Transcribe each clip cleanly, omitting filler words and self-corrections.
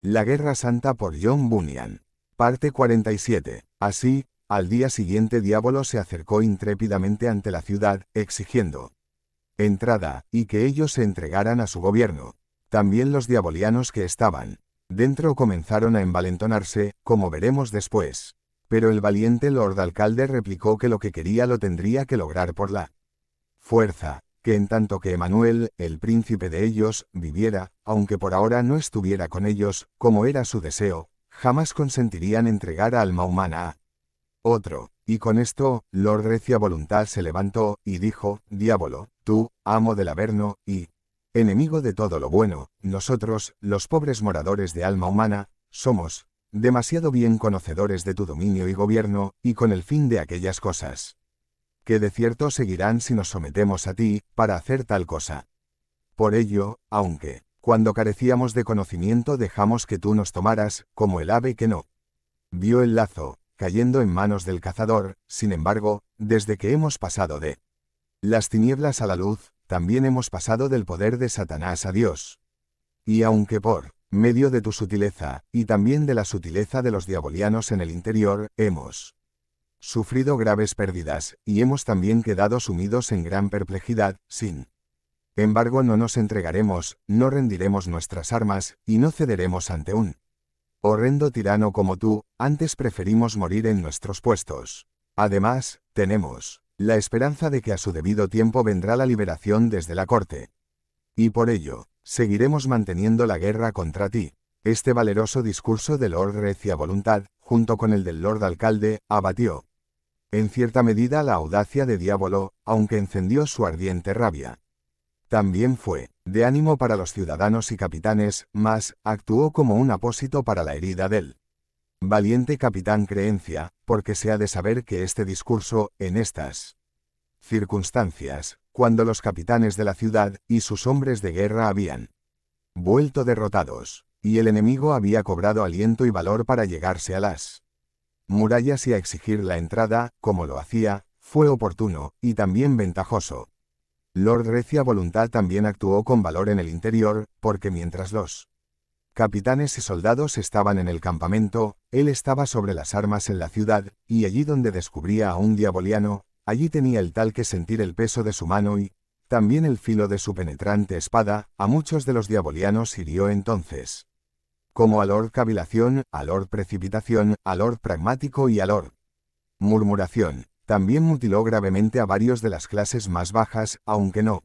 La Guerra Santa por John Bunyan. Parte 47. Así, al día siguiente Diavolo se acercó intrépidamente ante la ciudad, exigiendo entrada, y que ellos se entregaran a su gobierno. También los diabolianos que estaban dentro comenzaron a envalentonarse, como veremos después. Pero el valiente Lord Alcalde replicó que lo que quería lo tendría que lograr por la fuerza, que en tanto que Emanuel, el príncipe de ellos, viviera, aunque por ahora no estuviera con ellos, como era su deseo, jamás consentirían entregar a alma humana a otro. Y con esto, Lord Recia Voluntad se levantó, y dijo: Diavolo, tú, amo del Averno, y enemigo de todo lo bueno, nosotros, los pobres moradores de alma humana, somos demasiado bien conocedores de tu dominio y gobierno, y con el fin de aquellas cosas que de cierto seguirán si nos sometemos a ti, para hacer tal cosa. Por ello, aunque, cuando carecíamos de conocimiento dejamos que tú nos tomaras, como el ave que no vio el lazo, cayendo en manos del cazador, sin embargo, desde que hemos pasado de las tinieblas a la luz, también hemos pasado del poder de Satanás a Dios. Y aunque por medio de tu sutileza, y también de la sutileza de los diabolianos en el interior, hemos sufrido graves pérdidas, y hemos también quedado sumidos en gran perplejidad, sin embargo no nos entregaremos, no rendiremos nuestras armas, y no cederemos ante un horrendo tirano como tú, antes preferimos morir en nuestros puestos. Además, tenemos la esperanza de que a su debido tiempo vendrá la liberación desde la corte. Y por ello, seguiremos manteniendo la guerra contra ti. Este valeroso discurso del Lord Recia Voluntad, junto con el del Lord Alcalde, abatió en cierta medida la audacia de Diavolo, aunque encendió su ardiente rabia. También fue de ánimo para los ciudadanos y capitanes, mas actuó como un apósito para la herida del valiente capitán Creencia, porque se ha de saber que este discurso, en estas circunstancias, cuando los capitanes de la ciudad y sus hombres de guerra habían vuelto derrotados, y el enemigo había cobrado aliento y valor para llegarse a las murallas y a exigir la entrada, como lo hacía, fue oportuno, y también ventajoso. Lord Recia Voluntad también actuó con valor en el interior, porque mientras los capitanes y soldados estaban en el campamento, él estaba sobre las armas en la ciudad, y allí donde descubría a un diaboliano, allí tenía el tal que sentir el peso de su mano y también el filo de su penetrante espada. A muchos de los diabolianos hirió entonces, como a Lord Cavilación, a Lord Precipitación, a Lord Pragmático y a Lord Murmuración. También mutiló gravemente a varios de las clases más bajas, aunque no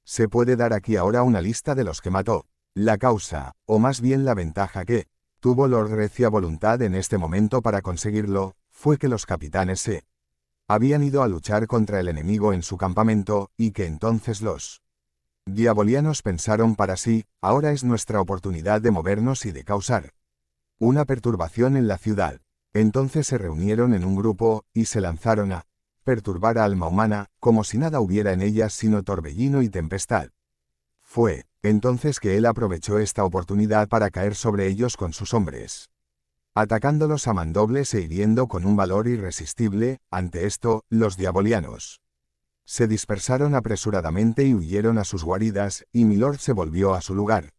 se puede dar aquí ahora una lista de los que mató. La causa, o más bien la ventaja que tuvo Lord Recia Voluntad en este momento para conseguirlo, fue que los capitanes se habían ido a luchar contra el enemigo en su campamento, y que entonces los diabolianos pensaron para sí: ahora es nuestra oportunidad de movernos y de causar una perturbación en la ciudad. Entonces se reunieron en un grupo, y se lanzaron a perturbar a alma humana, como si nada hubiera en ella sino torbellino y tempestad. Fue entonces que él aprovechó esta oportunidad para caer sobre ellos con sus hombres, atacándolos a mandobles e hiriendo con un valor irresistible. Ante esto, los diabolianos se dispersaron apresuradamente y huyeron a sus guaridas, y Milord se volvió a su lugar.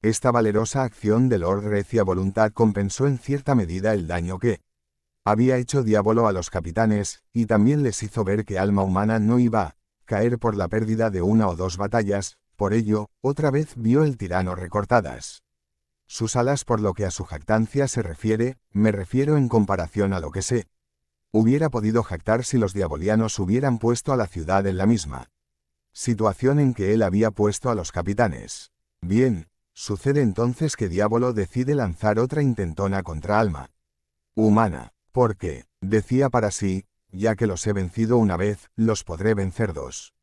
Esta valerosa acción de Lord Recia Voluntad compensó en cierta medida el daño que había hecho Diavolo a los capitanes, y también les hizo ver que alma humana no iba a caer por la pérdida de una o dos batallas. Por ello, otra vez vio el tirano recortadas sus alas. Por lo que a su jactancia se refiere, me refiero en comparación a lo que se hubiera podido jactar si los diabolianos hubieran puesto a la ciudad en la misma situación en que él había puesto a los capitanes. Bien, sucede entonces que Diavolo decide lanzar otra intentona contra alma humana, porque, decía para sí, ya que los he vencido una vez, los podré vencer dos.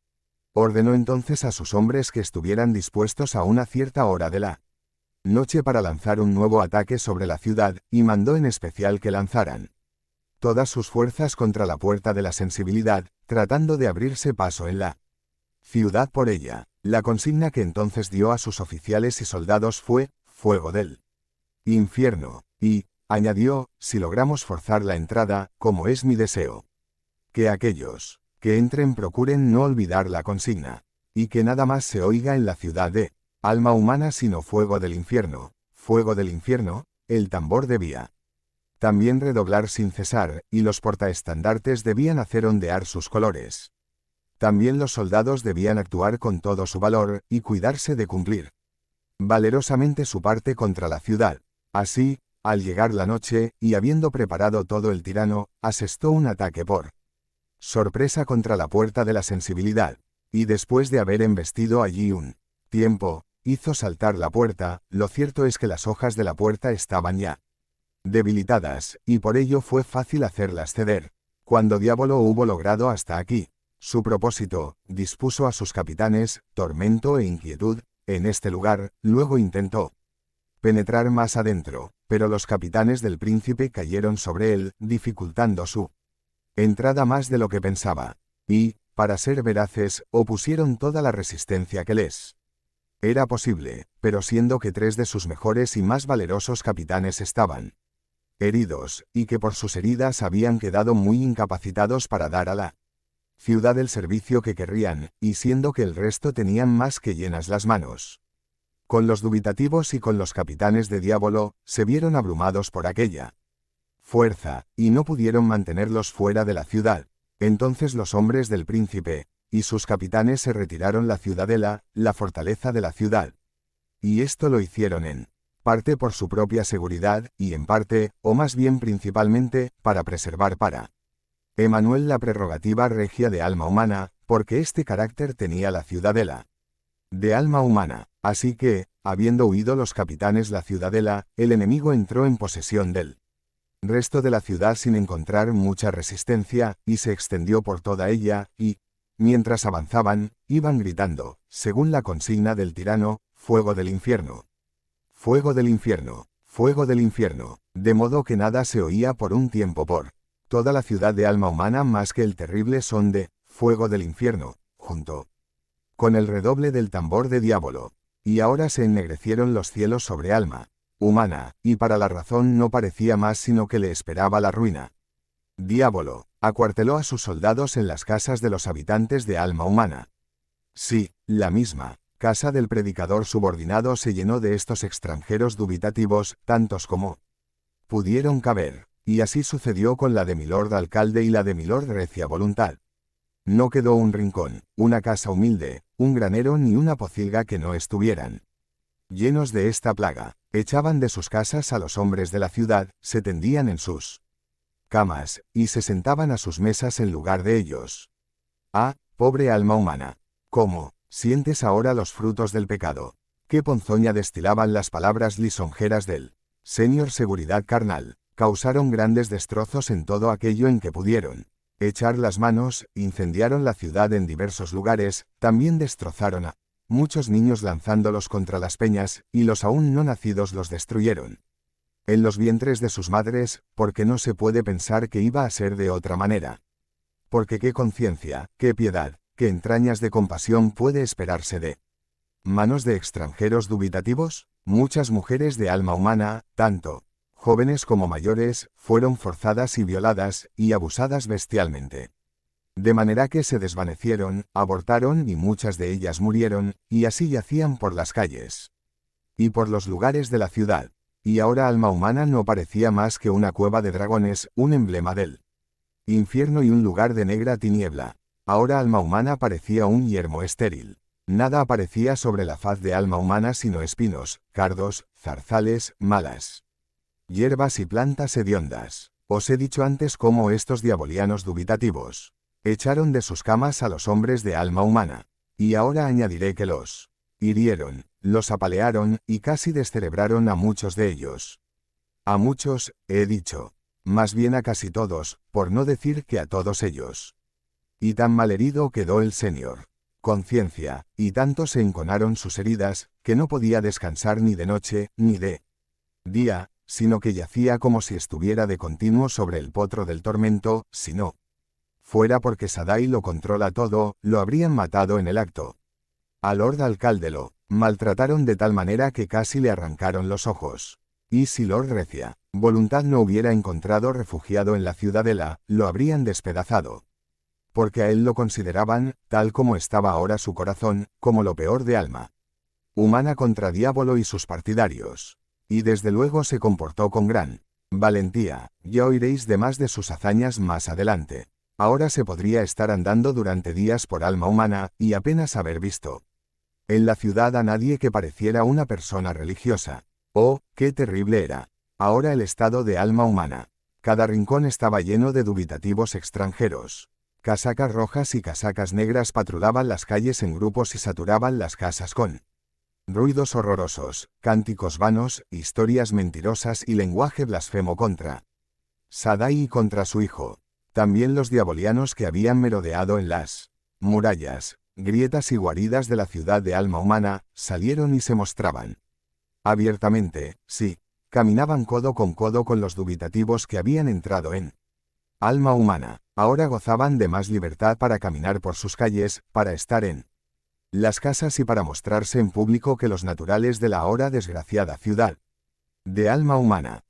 Ordenó entonces a sus hombres que estuvieran dispuestos a una cierta hora de la noche para lanzar un nuevo ataque sobre la ciudad, y mandó en especial que lanzaran todas sus fuerzas contra la puerta de la sensibilidad, tratando de abrirse paso en la ciudad por ella. La consigna que entonces dio a sus oficiales y soldados fue: fuego del infierno, y añadió: si logramos forzar la entrada, como es mi deseo, que aquellos que entren procuren no olvidar la consigna, y que nada más se oiga en la ciudad de alma humana sino fuego del infierno. fuego del infierno, el tambor debía también redoblar sin cesar, y los portaestandartes debían hacer ondear sus colores. También los soldados debían actuar con todo su valor, y cuidarse de cumplir valerosamente su parte contra la ciudad. Así, al llegar la noche, y habiendo preparado todo el tirano, asestó un ataque por sorpresa contra la puerta de la sensibilidad, y después de haber embestido allí un tiempo, hizo saltar la puerta. Lo cierto es que las hojas de la puerta estaban ya debilitadas, y por ello fue fácil hacerlas ceder. Cuando Diávolo hubo logrado hasta aquí su propósito, dispuso a sus capitanes, tormento e inquietud, en este lugar. Luego intentó penetrar más adentro, pero los capitanes del príncipe cayeron sobre él, dificultando su entrada más de lo que pensaba, y, para ser veraces, opusieron toda la resistencia que les era posible, pero siendo que 3 de sus mejores y más valerosos capitanes estaban heridos, y que por sus heridas habían quedado muy incapacitados para dar a la ciudad el servicio que querrían, y siendo que el resto tenían más que llenas las manos con los dubitativos y con los capitanes de Diávolo, se vieron abrumados por aquella fuerza, y no pudieron mantenerlos fuera de la ciudad. Entonces los hombres del príncipe y sus capitanes se retiraron la ciudadela, la fortaleza de la ciudad. Y esto lo hicieron en parte por su propia seguridad, y en parte, o más bien principalmente, para preservar para Emanuel la prerrogativa regia de alma humana, porque este carácter tenía la ciudadela de alma humana. Así que, habiendo huido los capitanes la ciudadela, el enemigo entró en posesión del resto de la ciudad sin encontrar mucha resistencia, y se extendió por toda ella, y, mientras avanzaban, iban gritando, según la consigna del tirano, fuego del infierno. Fuego del infierno, fuego del infierno, de modo que nada se oía por un tiempo por toda la ciudad de alma humana más que el terrible son de fuego del infierno, junto con el redoble del tambor de Diávolo. Y ahora se ennegrecieron los cielos sobre alma humana, y para la razón no parecía más sino que le esperaba la ruina. Diávolo acuarteló a sus soldados en las casas de los habitantes de alma humana. Sí, la misma casa del predicador subordinado se llenó de estos extranjeros dubitativos, tantos como pudieron caber, y así sucedió con la de milord alcalde y la de milord recia voluntad. No quedó un rincón, una casa humilde, un granero ni una pocilga que no estuvieran llenos de esta plaga. Echaban de sus casas a los hombres de la ciudad, se tendían en sus camas, y se sentaban a sus mesas en lugar de ellos. Ah, pobre alma humana, ¿cómo sientes ahora los frutos del pecado? Qué ponzoña destilaban las palabras lisonjeras del Señor Seguridad carnal. Causaron grandes destrozos en todo aquello en que pudieron echar las manos, incendiaron la ciudad en diversos lugares, también destrozaron a muchos niños lanzándolos contra las peñas, y los aún no nacidos los destruyeron en los vientres de sus madres, porque no se puede pensar que iba a ser de otra manera. Porque qué conciencia, qué piedad, qué entrañas de compasión puede esperarse de manos de extranjeros dubitativos. Muchas mujeres de alma humana, tanto jóvenes como mayores, fueron forzadas y violadas, y abusadas bestialmente. De manera que se desvanecieron, abortaron y muchas de ellas murieron, y así yacían por las calles y por los lugares de la ciudad. Y ahora alma humana no parecía más que una cueva de dragones, un emblema del infierno y un lugar de negra tiniebla. Ahora alma humana parecía un yermo estéril. Nada aparecía sobre la faz de alma humana sino espinos, cardos, zarzales, malas hierbas y plantas hediondas. Os he dicho antes cómo estos diabolianos dubitativos echaron de sus camas a los hombres de alma humana. Y ahora añadiré que los hirieron, los apalearon, y casi descerebraron a muchos de ellos. A muchos, he dicho. Más bien a casi todos, por no decir que a todos ellos. Y tan malherido quedó el señor conciencia, y tanto se enconaron sus heridas, que no podía descansar ni de noche, ni de día, sino que yacía como si estuviera de continuo sobre el potro del tormento. Si no fuera porque Sadai lo controla todo, lo habrían matado en el acto. Al lord alcalde lo maltrataron de tal manera que casi le arrancaron los ojos. Y si lord Recia voluntad no hubiera encontrado refugiado en la ciudadela, lo habrían despedazado. Porque a él lo consideraban, tal como estaba ahora su corazón, como lo peor de alma humana contra Diávolo y sus partidarios. Y desde luego se comportó con gran valentía. Ya oiréis de más de sus hazañas más adelante. Ahora se podría estar andando durante días por alma humana, y apenas haber visto en la ciudad a nadie que pareciera una persona religiosa. Oh, qué terrible era ahora el estado de alma humana. Cada rincón estaba lleno de dubitativos extranjeros. Casacas rojas y casacas negras patrullaban las calles en grupos y saturaban las casas con ruidos horrorosos, cánticos vanos, historias mentirosas y lenguaje blasfemo contra Sadai y contra su hijo. También los diabolianos que habían merodeado en las murallas, grietas y guaridas de la ciudad de alma humana, salieron y se mostraban abiertamente, sí, caminaban codo con los dubitativos que habían entrado en alma humana. Ahora gozaban de más libertad para caminar por sus calles, para estar en las casas y para mostrarse en público que los naturales de la ahora desgraciada ciudad de alma humana.